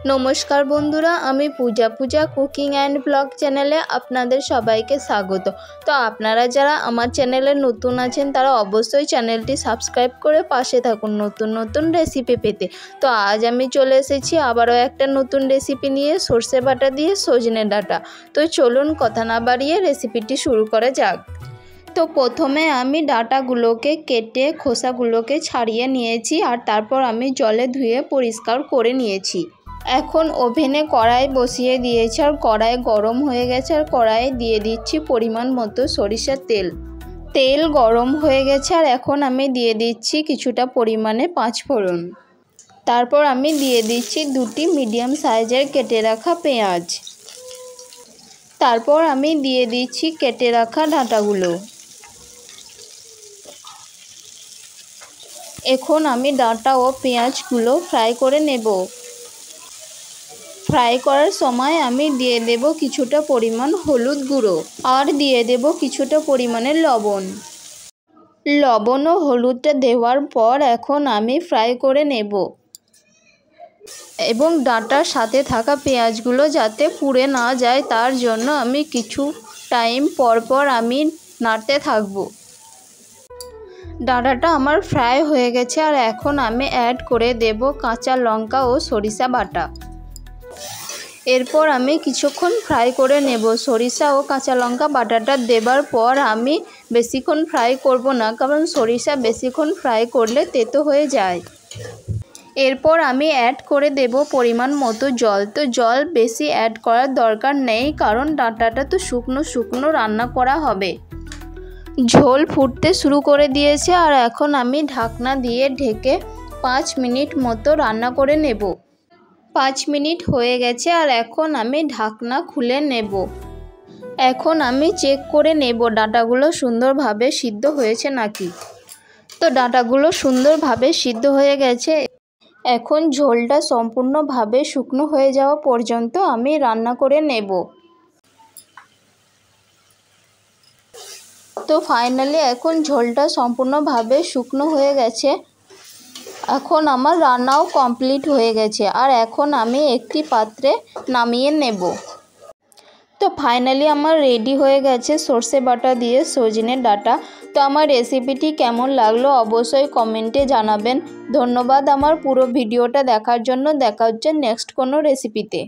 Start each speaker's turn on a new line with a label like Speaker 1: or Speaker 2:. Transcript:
Speaker 1: नमस्कार बंधुरा आमी पूजा पूजा कुकिंग एंड ब्लग चैनेले आपनादेर सबाइके स्वागत। तो आपनारा जारा आमार चैनेले नतून आछेन तारा अवश्यई चैनेलटी सबस्क्राइब करे पाशे थाकुन नतून नतून रेसिपि पेते। तो आज आमी चले एसेछि आबारो एकटा नतून रेसिपि निये सर्षे बाटा दिये सजने डाटा। तो चलुन कथा ना बाड़िये रेसिपिटी शुरू करा जाक। तो प्रथमे आमी डाटागुलोके केटे खोसागुलोके छाड़िए निएछि और तारपर आमी जले धुए परिष्कार करे निएछि। এখন ওভেনে কড়াই বসিয়ে দিয়েছি আর কড়াই গরম হয়ে গেছে আর কড়াইয়ে দিয়ে দিচ্ছি পরিমাণ মতো সরিষার তেল। তেল গরম হয়ে গেছে আর এখন আমি দিয়ে দিচ্ছি কিছুটা পরিমাণে পাঁচফোড়ন। তারপর আমি দিয়ে দিচ্ছি দুটি মিডিয়াম সাইজের কেটে রাখা পেঁয়াজ। তারপর আমি দিয়ে দিচ্ছি কেটে রাখা ডাঁটাগুলো। এখন আমি ডাঁটা ও পেঁয়াজগুলো ফ্রাই করে নেব। फ्राई करार समय आमी दिए देब किछुटा परिमाण हलुद गुड़ो और दिए देब किछुटा परिमाणे लवण। लवण और हलुदटा देवार पर एखन आमी फ्राई करे नेब एबं डाटार साथे थाका पेঁয়াজগুলো जाते पुड़े ना जाए तार जोन्नो आमी किछु टाइम पर पर आमी नाड़ते थाकबो। डाटाटा आमार फ्राई हये गेछे और एखन आमी ऐड करे देब काँचा लंका और सरिषा बाटा। एरपर आमी किछुक्षण फ्राई करे नेब। सरिषा और काँचा लंका बाटाटा देवार पर आमी बेशिक्षण फ्राई करब ना, कारण सरिषा बेशिक्षण फ्राई करले तेतो हये जाय। एरपर आमी ऐड करे देब परिमाण मतो जल। तो जल बेशी ऐड करार दरकार नेই, कारण डाटाटा तो शुकनो शुकनो रान्ना करा हबे। झोल फुटते शुरू करे दिएছে और এখন आमी ढाकना दिए ढेके 5 मिनट मतो रान्ना करे नेब। 5 मिनट হয়ে গেছে আর এখন আমি ঢাকনা খুলে নেব। এখন আমি চেক করে নেব ডাটাগুলো সুন্দরভাবে সিদ্ধ হয়েছে নাকি। তো ডাটাগুলো সুন্দরভাবে সিদ্ধ হয়ে গেছে। এখন ঝোলটা সম্পূর্ণভাবে শুকনো হয়ে যাওয়া পর্যন্ত আমি রান্না করে নেব। তো ফাইনালি এখন ঝোলটা সম্পূর্ণভাবে শুকনো হয়ে গেছে। এখন আমার রান্নাও কমপ্লিট হয়ে গেছে আর এখন আমি একটি পাত্রে নামিয়ে নেব। তো ফাইনালি আমার রেডি হয়ে গেছে সর্ষে বাটা দিয়ে সজনে ডাটা। তো আমার রেসিপিটি কেমন লাগলো অবশ্যই কমেন্টে জানাবেন। ধন্যবাদ আমার পুরো ভিডিওটা দেখার জন্য। দেখা হচ্ছে নেক্সট কোনো রেসিপিতে।